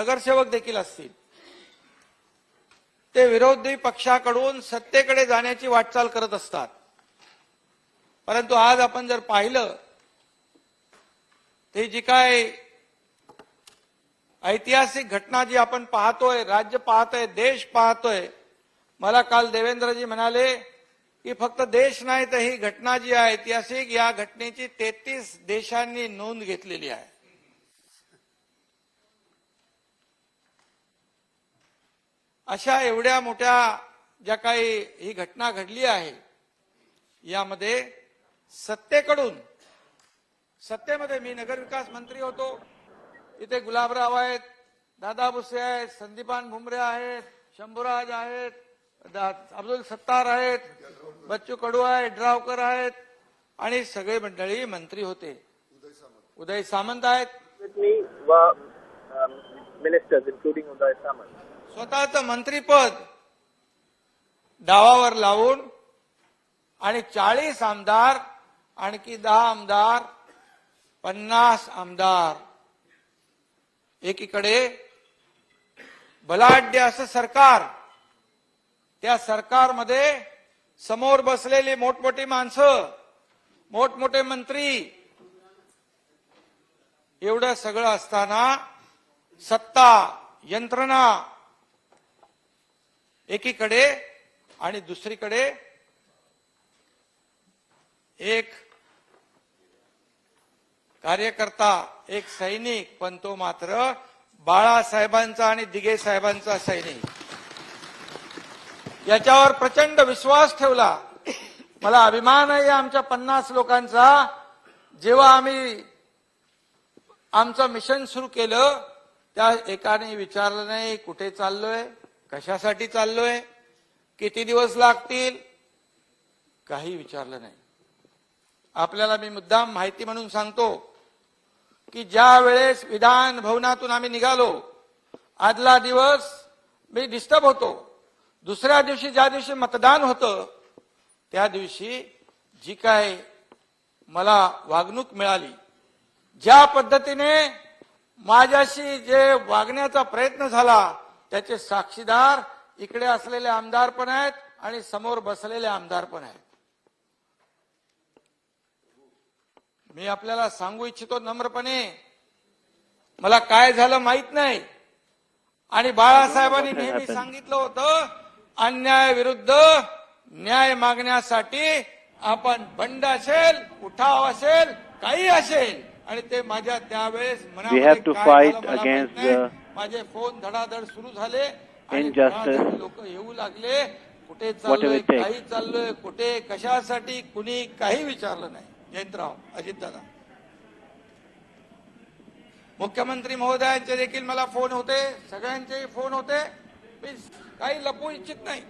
नगरसेवक देखील असतील, ते विरोधी पक्षाकडून सत्तेकडे जाण्याची वाटचाल करत असतात. परंतु आज आपण जर पाहिलं, ते जी काय ऐतिहासिक घटना जी आपण पाहतोय, राज्य पाहतोय, देश पाहतोय, मला काल देवेंद्रजी म्हणाले की फक्त देश नाही तर ही घटना जी आहे ऐतिहासिक, या घटनेची 33 देशांनी नोंद घेतलेली आहे. अशा एवढ्या मोठ्या ज्या काही ही घटना घडली आहे, यामध्ये सत्तेमध्ये मी नगरविकास मंत्री होतो, इथे गुलाबराव आहेत, दादा भुसे आहेत, संदीपान भुमरे आहेत, शंभूराज आहेत, अब्दुल सत्तार आहेत, बच्चू कडू आहेत, ड्रावकर आहेत आणि सगळे मंडळी मंत्री होते. उदय सामंत आहेत, मिनिस्टर्स इन्क्लुडिंग उदय सामंत. स्वतःचं मंत्रीपद डावावर लावून आणि 40 आमदार, आणखी 10 आमदार, 50 आमदार, एकीकडे बलाढ्य असं सरकार, त्या सरकारमध्ये समोर बसलेली मोठमोठी माणसं, मोठमोठे मंत्री, एवढं सगळं असताना सत्ता यंत्रणा एकीकडे आणि दुसरीकडे एक कार्यकर्ता, एक सैनिक, पण तो मात्र बाळासाहेबांचा आणि दिघे साहेबांचा सैनिक, याच्यावर प्रचंड विश्वास ठेवला. मला अभिमान आहे आमच्या 50 लोकांचा. जेव्हा आम्ही आमचं मिशन सुरू केलं, त्या एकाने विचारलं नाही कुठे चाललोय, कशासाठी चाललोय, किती दिवस लागतील, काही विचारलं नाही. आपल्याला मी मुद्दाम माहिती म्हणून सांगतो की ज्या वेळेस विधान भवनातून आम्ही निघालो, आदला दिवस मी डिस्टर्ब होतो. दुसऱ्या दिवशी ज्या दिवशी मतदान होतं, त्या दिवशी जी काय मला वागणूक मिळाली, ज्या पद्धतीने माझ्याशी जे वागण्याचा प्रयत्न झाला, त्याचे साक्षीदार इकडे असलेले आमदार पण आहेत आणि समोर बसलेले आमदार पण आहेत. मी आपल्याला सांगू इच्छितो नम्रपणे, मला काय झालं माहित नाही. आणि बाळासाहेबांनी नेहमी सांगितलं होतं, अन्याय विरुद्ध न्याय मागण्यासाठी आपण बंड असेल, उठाव असेल, काही असेल. आणि ते माझ्या त्यावेळेस मनामध्ये काय झालं, माझे फोन धडाधड सुरू झाले आणि लोक येऊ लागले, कुठे चाललोय, काही चाललोय, कुठे, कशासाठी, कुणी काही विचारलं नाही. जयंतराव, अजितदादा, मुख्यमंत्री महोदयांचे देखील मला फोन होते, सगळ्यांचे फोन होते. मी काही लपवू इच्छित नाही.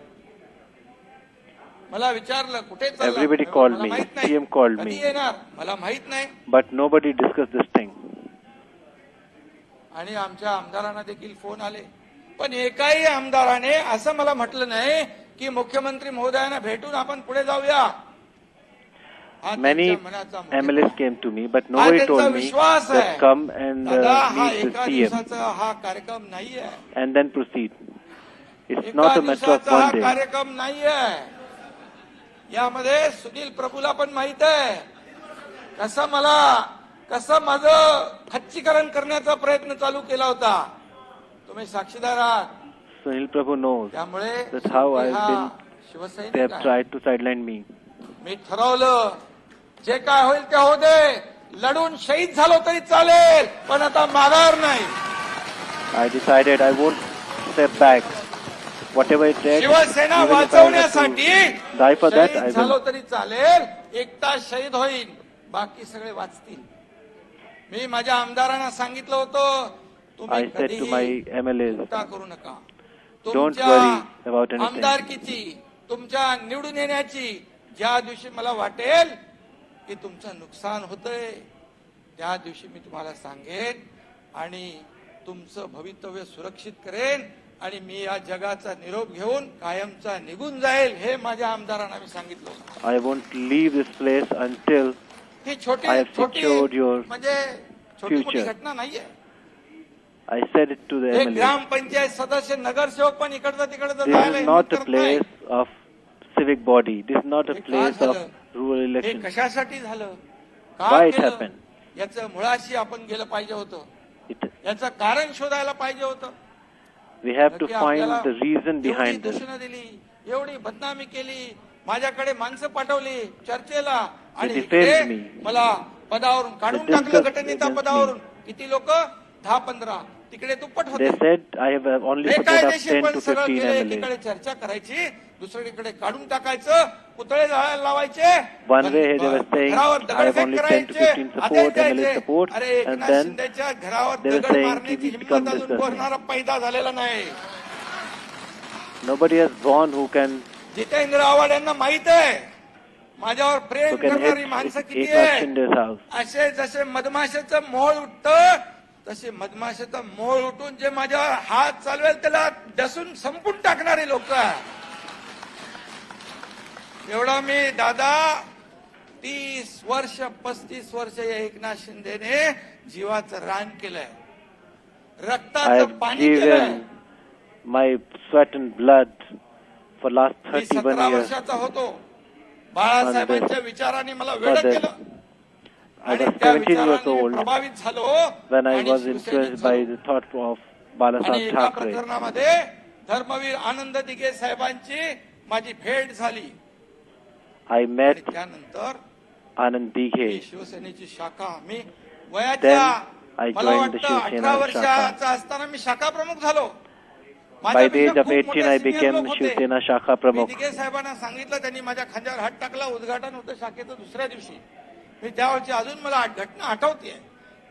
मला विचारलं कुठे चालला, Everybody called me. CM called me. कधी येणार मला माहित नाही. But nobody discussed this thing. आणि आमच्या आमदारांना देखील फोन आले, पण एकाही आमदाराने असं मला म्हटलं नाही की मुख्यमंत्री महोदयांना भेटून आपण पुढे जाऊया. Many MLAs came to me, but nobody told me that come and meet the CM हा कार्यक्रम नाहीये and then proceed. It's not a matter of one day. कार्यक्रम नाहीये. यामध्ये सुनील प्रभूला पण माहित आहे कसं माझं खच्चीकरण करण्याचा प्रयत्न चालू केला होता. तुम्ही साक्षीदार आहात. Sunil Prabhu knows त्यामुळे that's how I've been. They have tried to sideline me. मी ठरवलं, जे काय होईल ते होऊ दे, लढून शहीद झालो तरी चालेल, पण आता माघार नाही. I decided I won't step back. Whatever it takes, Shiv Sena even if I have वाचवण्यासाठी to die for that, I शहीद झालो will. तरी चालेल, एकटा शहीद होईल, बाकी सगळे वाचतील. मी माझ्या आमदारांना सांगितलं होतं, तुम्ही I said to my कधीही MLAs, चिंता करू नका. don't worry about anything. आमदारकीची, तुमच्या निवडून येण्याची ज्या दिवशी मला वाटेल की तुमचं नुकसान होतंय, त्या दिवशी मी तुम्हाला सांगेन आणि तुमचं भवितव्य सुरक्षित करेन आणि मी या जगाचा निरोप घेऊन कायमचा निघून जाईल, हे माझ्या आमदारांना मी सांगितलं. I won't leave this place until ही छोटी I have secured your म्हणजे छोटी मोठी future. घटना नाहीये. I said it to the एक MLA. ग्रामपंचायत सदस्य नगरसेवक पण इकडचं तिकडचं This जायला is हिंमत not a करत नाही. place of civic body. This is not a हे का place of झालं? rural हे elections. कशासाठी झालं, का Why it केलं, happened? याचं मुळाशी आपण गेलं पाहिजे होतं. It, याचं कारण शोधायला पाहिजे होतं. we have to की find आपल्याला the reason एवढी behind this. दूषणं दिली, एवढी बदनामी केली, माझ्याकडे माणसं पाठवली चर्चेला आणि They इकडे defamed me. मला पदावरून काढून They टाकलं discussed गटनेता against पदावरून. किती लोक? 10-15. तिकडे दुप्पट They होते. said I have only support of बेकायदेशीर 10 पण to सरळ 15 केले. MLAs. एकीकडे चर्चा करायची, दुसरीकडे काढून टाकायचं, पुतळे जाळायला लावायचे. One way they were saying घरावर I have दगडफेक only 10 to करायचे, 15 support, आदेश MLA द्यायचे. support, अरे and एकनाथ then शिंदेच्या घरावर they were दगड saying मारण्याची की we हिंमत become अजून disgusting. कोणाला पैदा झालेला नाही. Nobody has born who can Jitendra Awhad यांना माहित आहे माझ्यावर प्रेम who can करणारी hit माणसं किती Eknath आहे. Shinde's house. असे जसे मधमाशाचं मोळ उठतं तसे मधमाशाचं मोळ उठून जे माझ्यावर हात चालवेल त्याला डसून संपून टाकणारे लोक. एवढा मी दादा 30 वर्ष 35 वर्ष या एकनाथ शिंदेने जीवाचं रान केलंय, I रक्ताचं have पाणी केलंय. given my sweat and blood for last me 31 17 years. वर्षाचा होतो. बाळासाहेबांच्या विचारांनी मला वेड Father, केलं I आणि was त्या 17 years विचारांनी मी old प्रभावित झालो when I आणि was शिवसैनिक influenced by झालो. the thought of आणि Balasaheb एका Thackeray. प्रकरणामध्ये धर्मवीर आनंद दिघे साहेबांची माझी भेट झाली I आणि met त्यानंतर Anand मी Dighe. शिवसेनेची शाखा मी वयाच्या I मला joined the वाटतं Shiv Sena 18 वर्षाचा असताना मी शाखा प्रमुख झालो. By माझ्या the age पेक्षा of खूप 18, मोठे I senior became लोक होते. Shiv Sena Shakha मी Pramukh. दिघे साहेबांना सांगितलं, त्यांनी माझ्या खांद्यावर हात टाकला. उद्घाटन होतं शाखेचं दुसऱ्या दिवशी. मी त्यावेळची अजून मला घटना आठवते.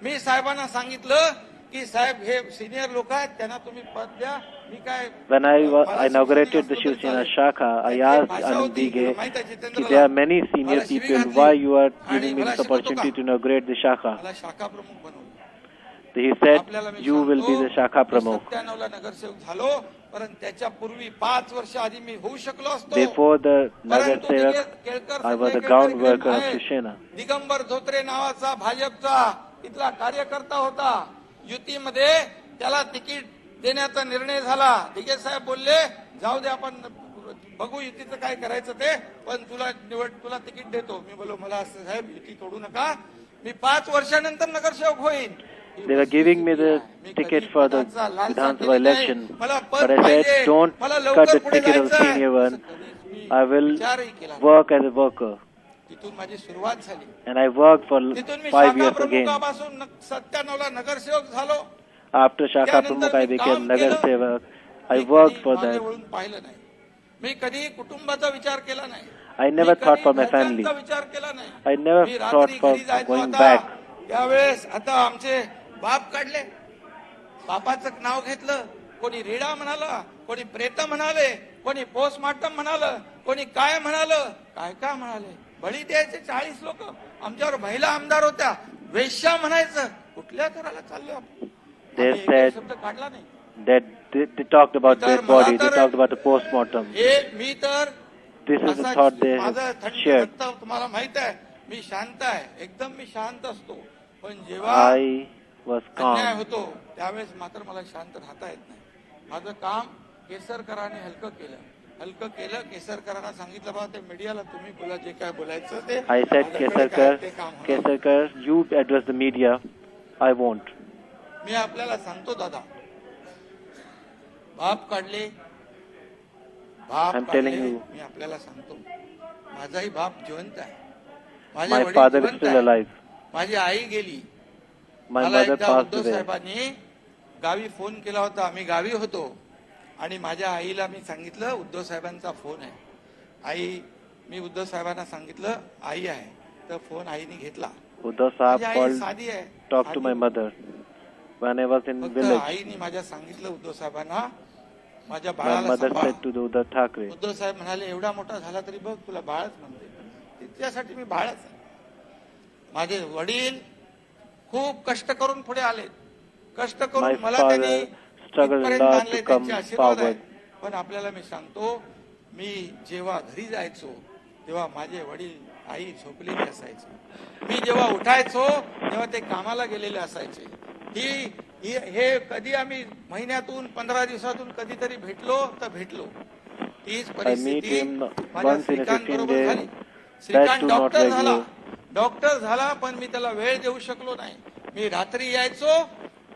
मी साहेबांना सांगितलं की साहेब हे सिनियर लोक आहेत, त्यांना तुम्ही पद द्या. मी काय When I मला inaugurated the शिवसेनेत Shiv Sena असलं Shakha, I तरी asked भाषा Anand होती, Dighe माहित आहे that जितेंद्रला. there are many senior मला शिवी people, घातली why you are आणि giving me मला this शिकवतो opportunity का? to inaugurate the Shakha? मला शाखा प्रमुख बनवलं. He said, आपल्याला मी you will be the Shakha Pramukh. 97 ला नगरसेवक झालो, परंतु त्याच्या पूर्वी 5 वर्ष आधी मी होऊ शकलो असतो. Before the परंतु Nagar Kelkar I was a Sanjay ground Kelkar worker of आहे. Shiv Sena. दिगंबर धोत्रे नावाचा भाजपचा इथला कार्यकर्ता होता. युतीमध्ये त्याला तिकीट देण्याचा निर्णय झाला. दिघे साहेब बोलले, जाऊ दे आपण बघू युतीचं काय करायचं ते, पण तुला तिकीट देतो. मी बोलो, मला असं साहेब युती तोडू नका, मी 5 वर्षानंतर नगरसेवक होईन. They were giving me the ticket for the Vidhan Sabha election, but I said, don't cut the ticket of the senior one. I will work as a worker. तिथून माझी सुरुवात झाली. And I worked for तिथून मी 5 शाखा years again. प्रमुखापासून 97 ला नगरसेवक झालो. After Shakha Pramukh, I became Nagar Sevak. I worked for that. वळून पाहिलं नाही. मी कधी कुटुंबाचा विचार केला नाही. I never me thought for कधी my family. घरच्यांचा विचार केला नाही. I never मी thought रात्री for घरी जायचो going आता. back. त्यावेळेस आता आमचे बाप काढले, बापाचं नाव घेतलं. कोणी रेडा म्हणाला, कोणी प्रेत म्हणाले, कोणी पोस्टमार्टम म्हणालं, कोणी काय म्हणालं, काय काय म्हणाले. बळी द्यायचे 40 लोक. आमच्यावर महिला आमदार होत्या, वेश्या म्हणायचं. कुठल्या घराला चाललो आपण? They आम्ही एकही said शब्द काढला नाही. that they talked about तर dead मला body, they तर- talked about the postmortem. मी तर This is the असा thought they माझं थंड shared. रक्त तुम्हाला माहित आहे. मी शांत आहे, एकदम मी शांत असतो. पण जेव्हा I was अन्याय calm. होतो त्यावेळेस मात्र मला शांत राहता येत नाही. माझं काम केसरकरांनी हलकं केलं. केसरकरांना सांगितलं, बाबा ते मीडियाला तुम्ही बोला, जे काय बोलायचं ते. I said, माझ्याकडे काय ते काम होणार. Kesarkar, you address the media. I won't. मी आपल्याला सांगतो दादा, बाप काढले, I'm telling you. मी आपल्याला सांगतो, माझाही बाप जिवंत आहे. माझे My वडील father is जिवंत still आहे. alive. माझी आई गेली. My मला mother एकदा passed उद्धव away. साहेबांनी गावी फोन केला होता. आम्ही गावी होतो आणि माझ्या आईला मी सांगितलं, उद्धव साहेबांचा फोन आहे. मी उद्धव साहेबांना सांगितलं, आई आहे. तर फोन आईने घेतला. Uddhav Sahab माझी आई called, साधी आहे. talked to my mother when I was in फक्त village. आईने माझ्या सांगितलं उद्धव साहेबांना, माझ्या My बाळाला mother सांभाळ. said to the Uddhav Thackeray, Uddhav साहेब म्हणाले, एवढा मोठा झाला तरी बघ, तुला बाळच म्हणते. त्यासाठी मी बाळच आहे. माझे वडील खूप कष्ट करून पुढे आले. कष्ट My करून मला father त्यांनी struggled a इथपर्यंत lot आणले. to come त्यांचे आशीर्वाद आहे. forward. पण आपल्याला मी सांगतो, मी जेव्हा घरी जायचो तेव्हा माझे वडील, आई झोपलेली असायची. मी जेव्हा उठायचो तेव्हा ते कामाला गेलेले असायचे. ही हे कधी आम्ही महिन्यातून 15 दिवसातून कधीतरी भेटलो तर भेटलो. तीच परिस्थिती him माझ्या once in a श्रीकांत 15 बरोबर days. झाली. That Shrikant too not doctor झाला. regular. डॉक्टर झाला पण मी त्याला वेळ देऊ शकलो नाही. मी रात्री यायचो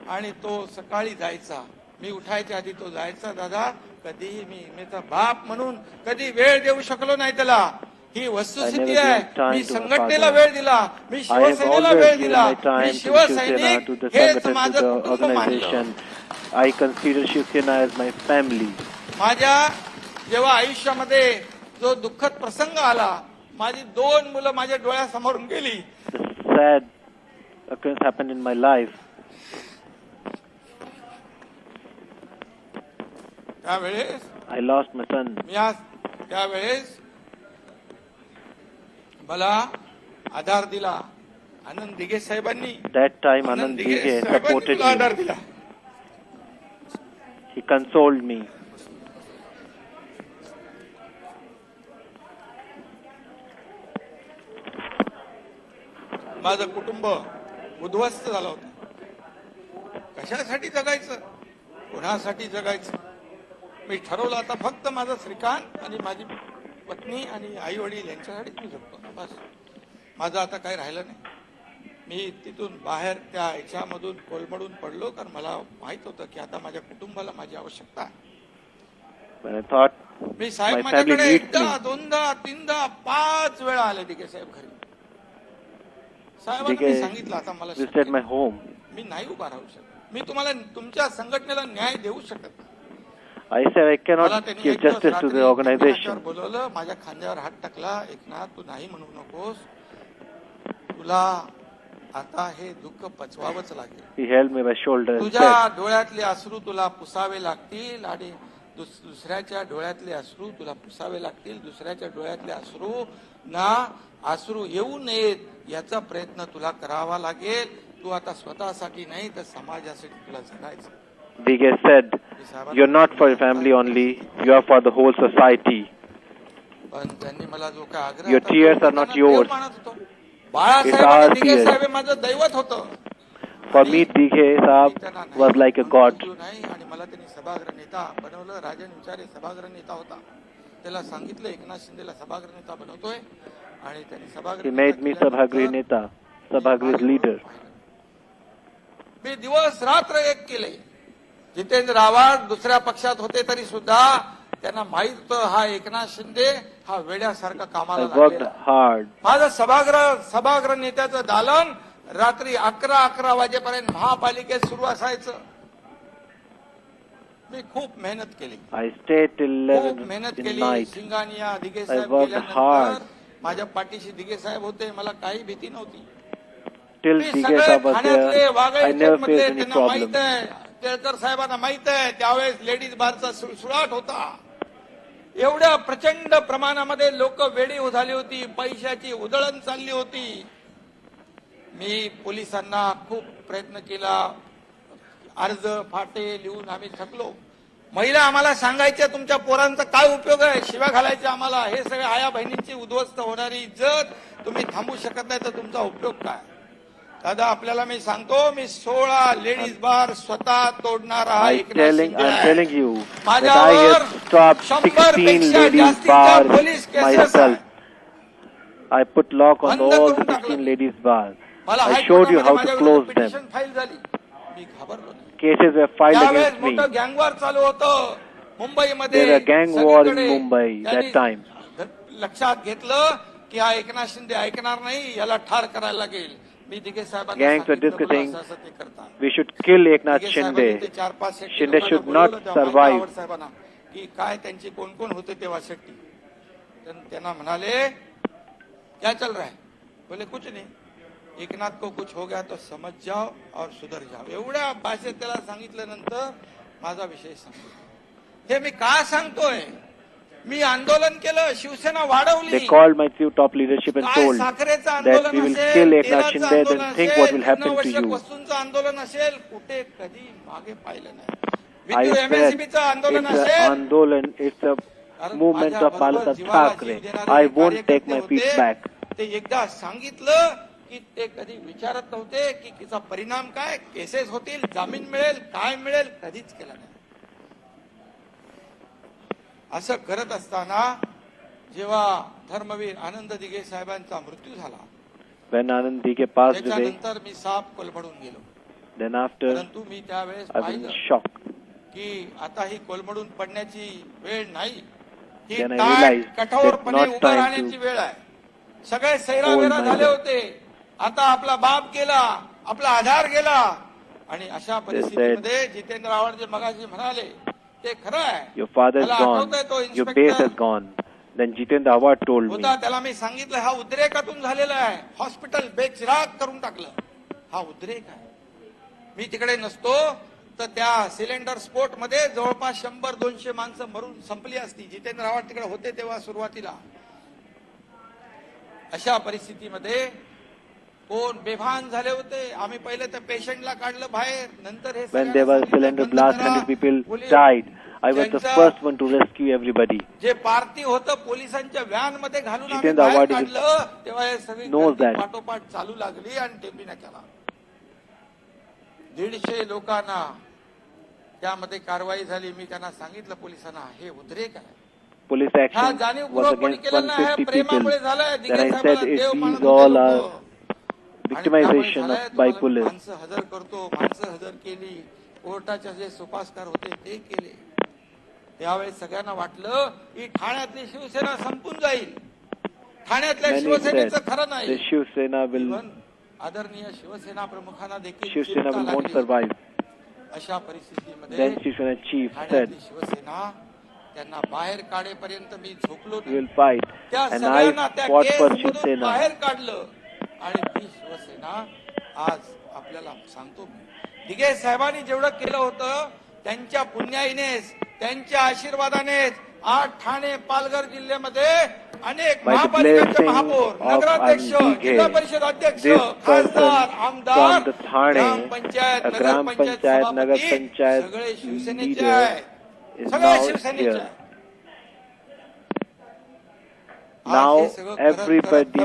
आणि तो सकाळी जायचा. मी उठायच्या आधी तो जायचा. दादा कधीही मी त्याचा बाप म्हणून कधी वेळ देऊ शकलो नाही त्याला. ही वस्तुस्थिती आहे. मी संघटनेला वेळ दिला, मी I have शिवसेनेला always वेळ given दिला, my time मी to शिवसैनिक Shivsena, to the हेच Sangathan, to माझं the कुटुंब मानलं. organization. I consider Shivsena as my family. माझ्या जेव्हा आयुष्यामध्ये जो दुःखद प्रसंग आला, माझी 2 मुलं माझ्या डोळ्यासमोरून गेली. The sad occurrence happened in my life. त्यावेळेस I lost my son. मी आज त्यावेळेस मला आधार दिला आनंद दिघे साहेबांनी. That time Anand Dighe supported तुला आधार me. दिला. He consoled me. माझं कुटुंब उद्ध्वस्त झालं होतं. कशासाठी जगायचं, कोणासाठी जगायचं. मी ठरवलं आता फक्त माझं श्रीकांत आणि माझी पत्नी आणि आई वडील यांच्यासाठीच मी जगतो. बस माझं आता काही राहिलं नाही. मी तिथून बाहेर त्या याच्यामधून कोलमडून पडलो कारण मला माहित होतं की आता माझ्या कुटुंबाला माझी आवश्यकता आहे. When I thought me my Saheb family माझ्याकडे needs एकदा me, 2दा 3दा 5 वेळा आले डिके साहेब घरी. साहेबांना मी Dighe सांगितलं आता मला visited my home. मी नाही उभा राहू शकत. मी तुम्हाला तुमच्या संघटनेला न्याय देऊ शकत नाही. I said I मला cannot त्यांनी give एक दिवस justice to रात्री the organization. बोलवलं, माझ्या खांद्यावर हात टाकला. एकनाथ तू नाही म्हणू नकोस, तुला आता हे दुःख पचवावंच लागेल. He held me by shoulder and तुझ्या said, डोळ्यातले अश्रू तुला पुसावे लागतील आणि दुसऱ्याच्या डोळ्यातले अश्रू तुला पुसावे लागतील. दुसऱ्याच्या डोळ्यातले अश्रू येऊ नयेत याचा प्रयत्न तुला करावा लागेल. तू आता स्वतःसाठी नाही तर समाजासाठी तुला जगायचं. Dighe said, you're not for your family only, you are for the whole society. पण त्यांनी मला जो काय आग्रह Your होता, tears तो are not त्यांना देव yours. मानत होतो. It's बाळासाहेब our आणि दिघे tears. साहेब हे माझं दैवत होतं. For me, Dighe Saab was like a god. नाही आणि मला त्यांनी सभागृह नेता बनवलं. राजन विचारे सभागृह नेता होता. त्याला सांगितलं एकनाथ शिंदेला सभागृह नेता बनवतोय आणि त्यांनी सभागृह He made me Sabhagri Neta, Sabhagri's leader. मी दिवस रात्र एक केले. जितेंद्र आव्हाड दुसऱ्या पक्षात होते तरी सुद्धा त्यांना माहित होतं हा एकनाथ शिंदे हा वेड्यासारखा कामाला I worked लागलेला. hard. माझं सभागृह नेत्याचं दालन रात्री 11 वाजेपर्यंत महापालिकेत सुरू असायचं. मी खूप मेहनत केली, I stayed till खूप 11 मेहनत in केली. night. Singhania Dighe I Saheb worked hard. गेल्यानंतर माझ्या पाठीशी दिघे साहेब होते. मला काही भीती नव्हती. Till मी Dighe सगळे Saab was ठाण्यातले there, I वाघाळी never मधले faced any त्यांना माहित problem. आहे. टिळकर साहेबांना माहित आहे त्यावेळेस लेडीज बारचा सुळसुळाट होता. एवढ्या प्रचंड प्रमाणामध्ये लोक वेडी झाली होती. पैशाची उधळण चालली होती. मी पोलिसांना खूप प्रयत्न केला. अर्ज फाटे लिहून आम्ही थकलो. महिला आम्हाला सांगायच्या तुमच्या पोरांचा काय उपयोग आहे, शिव्या घालायच्या आम्हाला. हे सगळे आया बहिणींची उद्ध्वस्त होणारी इज्जत तुम्ही थांबू शकत नाही तर तुमचा उपयोग काय. दादा आपल्याला मी सांगतो, मी 16 लेडीज बार स्वतः तोडणारा I'm एकनाथ शिंदे आहे. telling you that I माझ्यावर have stopped 100 16 पेक्षा ladies जास्तीच्या bars पोलीस केसेस myself. आहेत. I put lock on बंद all करून the टाकलं. 16 ladies bars. मला I showed you how to हायकोर्टामध्ये close them. Petition file झाली. मी घाबरलो नाही. Cases were filed त्यावेळेस against me. मोठं गँगवॉर चालू होतं मुंबईमध्ये. There was a gang war in सगळीकडे. Mumbai त्यांनी that time. लक्षात घेतलं की हा एकनाथ शिंदे ऐकणार नाही, याला ठार करायला लागेल. मी दिघे साहेबांना Gangs were सांगितलं, discussing बोला, असं ते करता. we should kill Eknath Dighe साहेबांनी ते Shinde. 4-5 शेट्टी शिंदे लोकांना should not बोलवलं तेव्हा survive. माहिती साहेबांना की काय त्यांचे कोण कोण होते तेव्हा शेट्टी. त्यांना म्हणाले क्या चल रहा है. बोले कुछ नहीं, एकनाथ को कुछ हो गया तो समझ जाओ और सुधर जाओ. एवढ्या भाषेत त्याला सांगितल्यानंतर माझा विषय सांगितला. हे मी का सांगतोय, मी आंदोलन केलं, शिवसेना वाढवली. They called my few top leadership and काय told साखरेचं that आंदोलन we will असेल, kill Eknath तेलाचं Shinde, आंदोलन then think what will असेल, happen to जीवनावश्यक you. वस्तूंचं आंदोलन असेल, कुठे कधी मागे पाहिलं नाही. I विद्युत said MSEBचं आंदोलन it's असेल, an andolan, it's a कारण movement माझ्या of बरोबर Balasaheb जीवाला Thackeray. जीव देणारे I जे won't take कार्यकर्ते my feet होते, back. ते एकदा सांगितलं की ते कधी विचारत नव्हते की तिचा परिणाम काय, केसेस होतील, जामीन मिळेल, काय मिळेल, कधीच केला नाही. असं करत असताना जेव्हा धर्मवीर आनंद दिघे साहेबांचा मृत्यू झाला, when Anand Dighe passed away, त्याच्यानंतर मी साप कोलमडून गेलो. then after परंतु मी त्यावेळेस I was पाहिलं in shock. की आता ही कोलमडून पडण्याची वेळ नाही, ही Then I ताठ realized कठोरपणे it's not उभं time राहण्याची to वेळ आहे. सगळे सैरावेरा hold झाले my होते, आता आपला बाप गेला, आपला आधार गेला, आणि अशा परिस्थितीमध्ये जितेंद्र आव्हाड जे मगाशी म्हणाले ते खरं आहे. Your father is त्याला gone, आठवतंय तो your base inspector has gone. Then Jitendra Awad told me, होता, त्याला मी सांगितलं हा उद्रेकातून झालेला आहे, हॉस्पिटल बेचिराग करून टाकलं, हा उद्रेक आहे. मी तिकडे नसतो तर त्या सिलेंडर स्फोट मध्ये जवळपास 100-200 माणसं मरून संपली असती. जितेंद्र आव्हाड तिकडे होते तेव्हा सुरुवातीला. अशा परिस्थितीमध्ये कोण बेभान झाले होते. आम्ही पहिले तर पेशंटला काढलं बाहेर, नंतर हे when there was cylinder blast, 100 people died. I was the first one to rescue everybody. जे पार्टी होतं पोलिसांच्या व्हॅन मध्ये घालून आम्ही जितेंद्र बाहेर आव्हाड काढलं, तेव्हा हे सगळी knows गर्दी that. पाठोपाठ चालू लागली आणि टेम्पीने केला. 150 लोकांना त्यामध्ये कारवाई झाली. मी त्यांना सांगितलं पोलिसांना हे उद्रेक आहे. Police हा action was जाणीवपूर्वकपणे against केलेलं नाही, 150 people. प्रेमामुळे झालंय. Then दिघे I साहेबाला said देव it मानून these all होते are लोकं. आणि victimization त्यामुळे of झालंय, by तुम्हाला police. माणसं हजर करतो, माणसं हजर केली, कोर्टाचे जे सुपासकार होते ते केले. त्यावेळेस सगळ्यांना वाटलं की ठाण्यातली शिवसेना संपून जाईल. ठाण्यातल्या Many शिवसेनेचं said खरं the नाही. Shivsena will पण आदरणीय शिवसेना प्रमुखांना देखील Shivsena चिंता will won't लागली. survive. अशा परिस्थितीमध्ये Then Shivsena chief said ठाण्यातली Shiv Sena त्यांना बाहेर काढेपर्यंत मी झोपलो we नाही. will fight, त्या and सगळ्यांना I त्या fought for केसमधून Shivsena. बाहेर काढलं आणि ती शिवसेना आज आपल्याला सांगतो मी, दिघे साहेबांनी जेवढं केलं होतं त्यांच्या पुण्याईनेच, त्यांच्या आशीर्वादानेच आज ठाणे पालघर जिल्ह्यामध्ये अनेक By the महापालिकांचे blessing महापौर, of नगराध्यक्ष, Anand Dighe, जिल्हा परिषद अध्यक्ष, this खासदार, person आमदार, from the Thane, gram panchayat, Gram nagar panchayat Panchayat, सभापती, Nagar Panchayat सगळे शिवसेनेचे leader आहे, is सगळे now शिवसेनेचे here. आहे. Now आज हे सगळं करत everybody,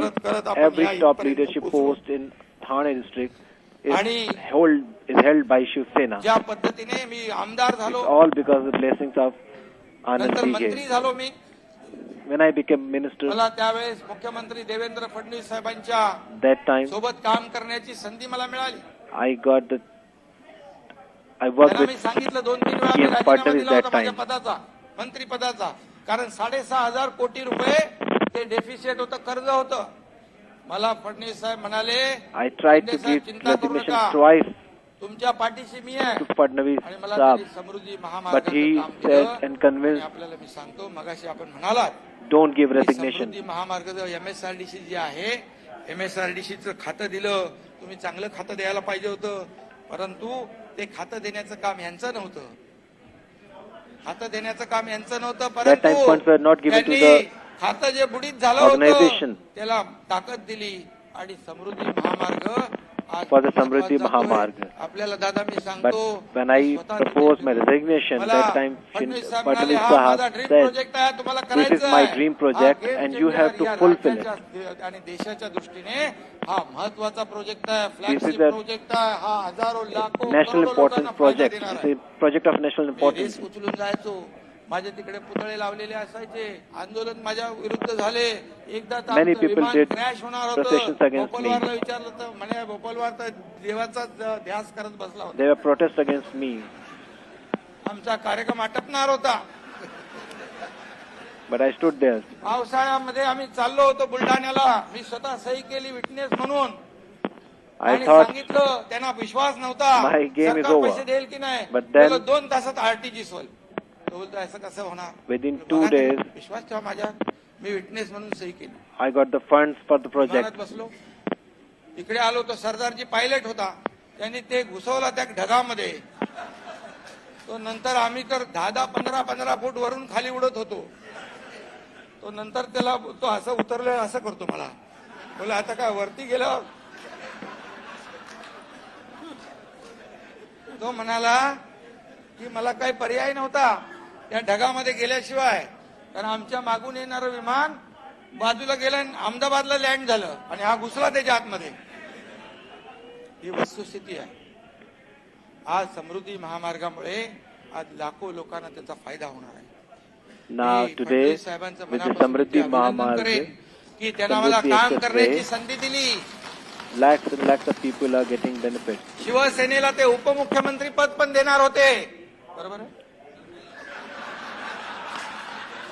आपण every या top इथपर्यंत leadership पोहोचलो. post in Thane district is आणि held by Shivsena. ज्या पद्धतीने मी आमदार It's झालो, all because of the blessings of Anand नंतर मंत्री Dighe. झालो मी. When I became minister, मला त्यावेळेस मुख्यमंत्री देवेंद्र फडणवीस साहेबांच्या that time सोबत काम करण्याची संधी मला मिळाली. I worked त्याला मी with सांगितलं 2-3 वेळा मी PM राजीनामा Fadnavis दिला होता that माझ्या time. पदाचा, मंत्री पदाचा, कारण 6,500 कोटी रुपये ते डेफिसिट होतं, कर्ज होतं. मला फडणवीस साहेब म्हणाले, I tried to Shinde Saheb, give चिंता करू resignation नका, twice तुमच्या पाठीशी मी आहे. to Fadnavis आणि मला Saab, त्यांनी समृद्धी but महामार्गाचं he काम said दिलं. and आणि convinced, आपल्याला मी सांगतो, मगाशी आपण म्हणालात don't give की resignation. समृद्धी महामार्ग MSRDC जे आहे, MSRDCचं खातं दिलं, तुम्ही चांगलं खातं द्यायला पाहिजे होतं, परंतु ते खातं देण्याचं काम यांचं नव्हतं. खातं देण्याचं काम यांचं नव्हतं, That time funds were not given to त्यांनी the खातं जे बुडीत झालं होतं organization. त्याला ताकद दिली आणि समृद्धी महामार्ग आज For the Samruddhi महत्त्वाचा जातोय. Mahamarg. आपल्याला दादा मी But सांगतो, when I स्वतः proposed my निर्णय resignation, मला that time फडणवीस साहेब म्हणाले, Fadnavis हा माझा Saab ड्रीम said, प्रोजेक्ट आहे, तुम्हाला "This करायचं is my आहे. dream हा project game and you changer have to या fulfill it." राज्याच्या आणि देशाच्या दृष्टीने हा महत्वाचा प्रोजेक्ट आहे, This flagship is a project आहे, हा हजारो लाखो national करोडो लोकांना importance फायदा project. देणार It's आहे. a project of national मी importance. रेस उचलून जायचो, माझे तिकडे पुतळे लावलेले असायचे, आंदोलन माझ्या विरुद्ध झाले. एकदा तर Many आमचं people विमान did क्रॅश होणार processions होतं, against me. भोपालवारला विचारलं तर म्हणे भोपालवार तर देवाचा ध्यास करत बसला होता. There were protests against me, आमचा कार्यक्रम आटपणार होता. but I stood there. पावसाळ्यामध्ये आम्ही चाललो होतो बुलढाण्याला, मी स्वतः सही केली विटनेस म्हणून, I आणि thought सांगितलं, त्यांना विश्वास नव्हता my game is सरकार over. पैसे देईल की नाही. But then- बोललो, 2 तासात RTGS होईल. तो बोलतो असं कसं होणार. Within बघा 2 की days, विश्वास ठेवा माझ्यात, मी विटनेस म्हणून सही केली. I got the funds for the project. विमानात बसलो, इकडे आलो तो सरदारजी पायलट होता, त्यांनी ते घुसवला त्या ढगामध्ये. तो नंतर आम्ही तर 10-10, 15-15 फूट वरून खाली उडत होतो. तो नंतर त्याला तो असं उतरलं, असं करतो मला, बोला आता काय वरती गेलं. तो म्हणाला की मला काही पर्याय नव्हता त्या ढगामध्ये गेल्याशिवाय, कारण आमच्या मागून येणारं विमान बाजूला गेलं आणि अहमदाबादला लँड झालं आणि हा घुसला त्याच्या आतमध्ये. ही वस्तुस्थिती आहे. आज समृद्धी महामार्गामुळे आज लाखो लोकांना त्याचा फायदा होणार आहे. Now मी today, फडणवीस साहेबांचं with the मनापासून Samriddhi अभिनंदन Mahamarg, करेन की त्यांना मला Samriddhi काम Expressway, करण्याची संधी दिली. lakhs and lakhs of people are getting benefits. शिवसेनेला ते उपमुख्यमंत्री पद पण देणार होते, बरोबर आहे.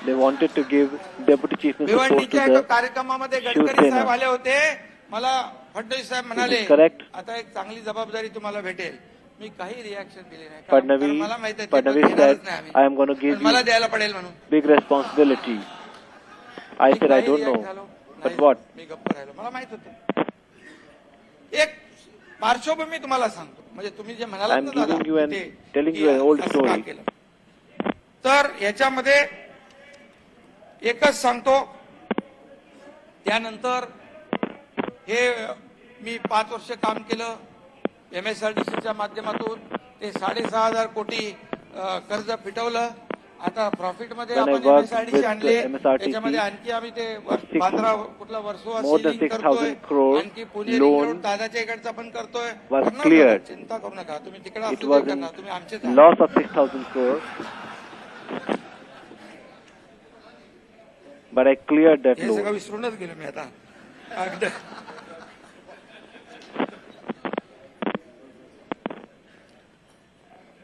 They wanted to give deputy chief minister post to भिवंडीच्या एका the कार्यक्रमामध्ये गडकरी शिवसेना. साहेब आले होते. मला फडणवीस साहेब म्हणाले, This is correct. आता एक चांगली जबाबदारी तुम्हाला भेटेल. मी काही रिॲक्शन दिली नाही. Fadnavis, मला माहिती आहे, ते Fadnavis पण घेणारच said, नाही आम्ही. I am going to give पण मला you द्यायला पडेल म्हणून. big responsibility. I me said, I काही don't react know. झालो But नाही. what? मी गप्प राहिलो. मला माहित होतं. एक पार्श्वभूमी तुम्हाला सांगतो, म्हणजे तुम्ही जे म्हणालात I'm ना दादा, giving you and ते- telling की you an old असं का story. केलं? तर याच्यामध्ये एकच सांगतो, त्यानंतर हे मी 5 वर्ष काम केलं MSRDCच्या माध्यमातून. ते 6,500 कोटी कर्ज फिटवलं. आता प्रॉफिट मध्ये When I आपण worked MSRDC with आणले. MSRTC, त्याच्यामध्ये आणखी आम्ही ते six- 15 कुठला वर्सोवा more than सीलिंग 6,000 करतोय. crore आणखी पुणे loan रोड दादाच्या इकडचा पण करतोय. was करणार cleared. दादा, चिंता करू नका. तुम्ही तिकडे It असू was दे in करणार. तुम्ही आमचेच loss of 6,000 crore. But I cleared that हे सगळं loan. विसरूनच गेलो मी आता. अगदी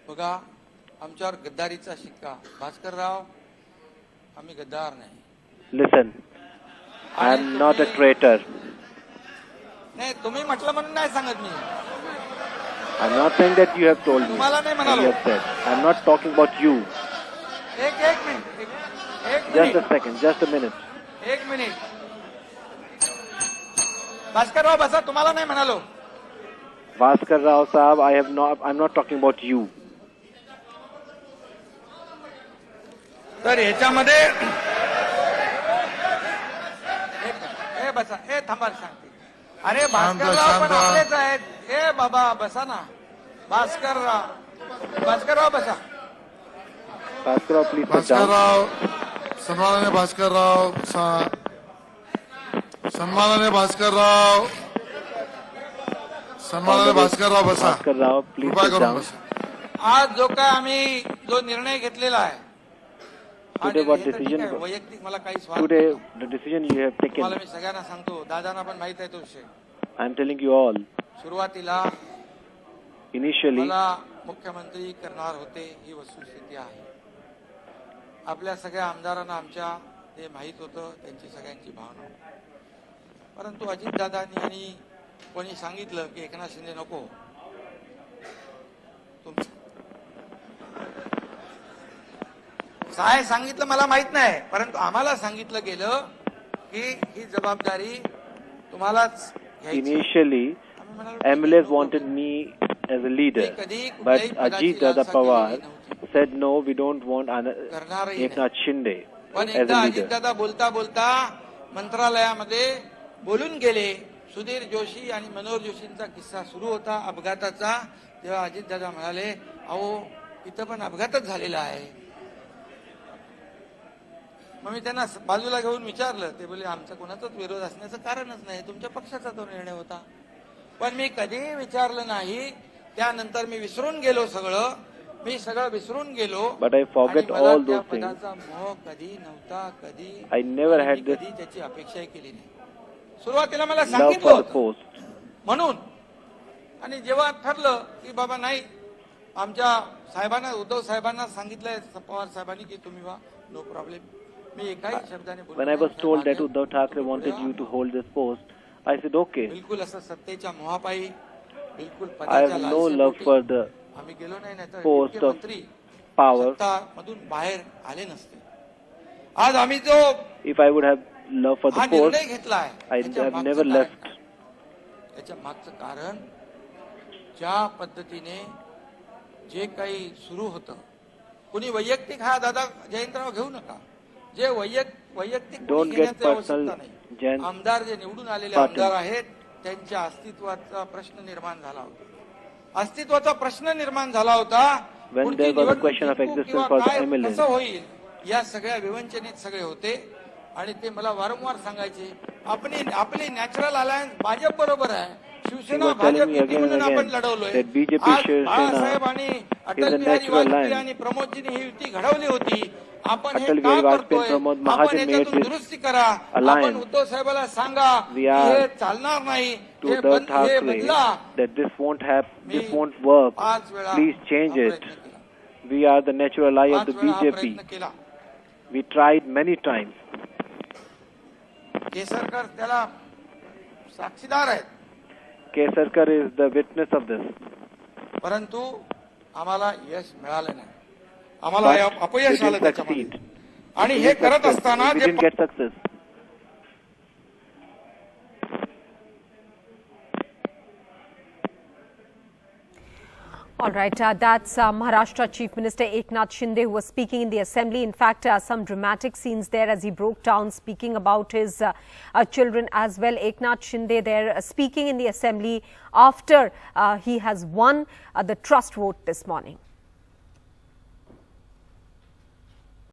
बघा, आमच्यावर गद्दारीचा शिक्का. भास्करराव, आम्ही गद्दार नाही. Listen, I am not a traitor. नाही, तुम्ही म्हटलं म्हणून नाही सांगत मी. I'm not saying that you have told me. तुम्हाला नाही And म्हणालो. you have said. I'm not talking about you. एक मिनिट, एक Just a minute, second, just a minute. एक मिनिट. भास्करराव बसा, तुम्हाला नाही म्हणालो. Bhaskar Rao Saab, I'm not talking about you. तर ह्याच्यामध्ये हे बसा, हे थांबा सांगते. अरे भास्करराव पण आपलेच आहेत. हे बाबा बसा ना. भास्करराव बसा. Bhaskar Rao, please sit down. Bhaskarrao, सन्माननीय भास्करराव, सन्माननीय भास्करराव, सन्माननीय भास्करराव बसा. Bhaskar Rao, please कृपा sit करून down. बसा. आज जो काय आम्ही जो निर्णय घेतलेला आहे, हा Today what निर्णय तर ठीक decision- आहे, वैयक्तिक मला काही स्वार्थ Today, नाही. the decision you have taken, तुम्हाला मी सगळ्यांना सांगतो, दादांना पण माहित आहे तो विषय. I'm telling you all, सुरुवातीला initially, मला मुख्यमंत्री करणार होते, ही वस्तुस्थिती आहे. आपल्या सगळ्या आमदारांना आमच्या ते माहीत होतं, त्यांची सगळ्यांची भावना. परंतु अजितदादांनी आणि कोणी सांगितलं की एकनाथ शिंदे नको, काय सांगितलं मला माहित नाही, परंतु आम्हाला सांगितलं गेलं की ही जबाबदारी तुम्हालाच घ्यायची. initially, आम्ही म्हणालो, MLAs wanted me as a leader, but Ajit Dada Pawar said no, we don't want Eknath Shinde पण as एकदा a leader. अजितदादा बोलता बोलता मंत्रालयामध्ये बोलून गेले. सुधीर जोशी आणि मनोहर जोशींचा किस्सा सुरू होता अपघाताचा. तेव्हा अजितदादा म्हणाले, अहो इथं पण अपघातच झालेला आहे. मग मी त्यांना बाजूला घेऊन विचारलं. ते बोले, आमचा कोणाचाच विरोध असण्याचं कारणच नाही, तुमच्या पक्षाचा तो निर्णय होता. पण मी कधीही विचारलं नाही. त्यानंतर मी विसरून गेलो सगळं. मी सगळं विसरून गेलो. But I forget आणि मला all त्या those things. पदाचा मोह कधी नव्हता, कधी I never आणि had मी this कधी त्याची अपेक्षाही केली नाही. सुरुवातीला मला love सांगितलं for the होतं post. म्हणून. आणि जेव्हा ठरलं की बाबा नाही, आमच्या साहेबांना, उद्धव साहेबांना सांगितलंय पवार साहेबांनी की तुम्ही वा, नो प्रॉब्लेम. मी एकाही शब्दाने बोललो When I नाही. was told that Uddhav Thackeray wanted you to hold this post, I said okay. बिलकुल असं सत्तेच्या मोहापायी, बिलकुल I पदाच्या have no love लालसेपोटी for the आम्ही गेलो नाही. नाही तर post इतके of मंत्री power. सत्तामधून बाहेर आले नसते. आज आम्ही जो If I would have love for हा the post, निर्णय घेतलाय, I त्याच्या have मागचं never कारण left. काय? त्याच्या मागचं कारण, ज्या पद्धतीने जे काही सुरू होतं, कुणी वैयक्तिक, हा दादा जयंतराव घेऊ नका, जे वैयक्तिक Don't कोणी get घेण्याची personal, आवश्यकता नाही. Jayant. आमदार जे निवडून आलेले Patil. आमदार आहेत, त्यांच्या अस्तित्वाचा प्रश्न निर्माण झाला होता. अस्तित्वाचा प्रश्न निर्माण झाला होता. When पुढची there was a निवडणूक question of जिंकू existence किंवा for the काय, MLA. कसं होईल, या सगळ्या विवंचनेत सगळे होते. आणि ते मला वारंवार सांगायचे, आपली नॅचरल अलायन्स भाजप बरोबर आहे, Shiv Sena was telling Bhajap me युती again and म्हणून आपण again लढवलोय. that BJP आज Shiv बाळासाहेब Sena आणि is Atal a Bihari natural Vajpayee line. आणि प्रमोदजींनी ही युती घडवली होती. आपण हे Atal का Bihari Vajpayee करतोय? and Pramod आपण Mahajan याच्यातून made this दुरुस्ती करा. alliance. आपण उद्धव साहेबाला सांगा We की are हे चालणार नाही. to हे the हे Thackeray बदला. that this won't happen, me this won't work. 5 वेळा Please change हा it. प्रयत्न केला. We are the natural ally of 5 the वेळा हा BJP. प्रयत्न केला. We tried many times. Kesarkar त्याला साक्षीदार आहेत. Kesarkar is the witness of this. परंतु आम्हाला यश मिळालं नाही. आम्हाला But we अपयश आलं didn't त्याच्यामध्ये. succeed. आणि We हे didn't करत success. असताना We जे didn't get success. All right, that's Maharashtra Chief Minister Eknath Shinde, who was speaking in the assembly. In fact, some dramatic scenes there as he broke down, speaking about his children as well. Eknath Shinde there speaking in the assembly after he has won the trust vote this morning.